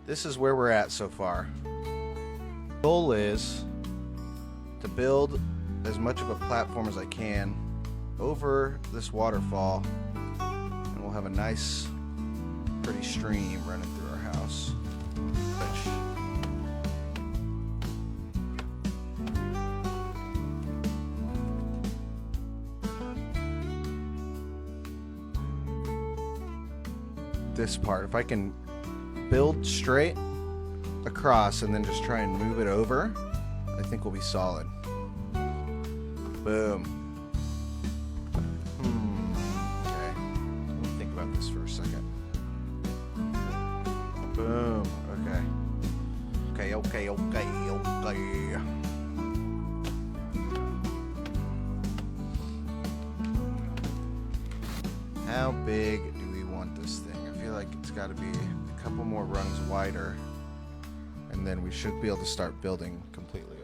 this is where we're at so far. Goal is to build as much of a platform as I can over this waterfall, and we'll have a nice pretty stream running through our house. This part, if I can build straight across and then just try and move it over, I think we'll be solid. Boom. Okay. Let me think about this for a second. Boom. Okay. Okay. How big do we want this thing? I feel like it's got to be a couple more rungs wider, and then we should be able to start building completely.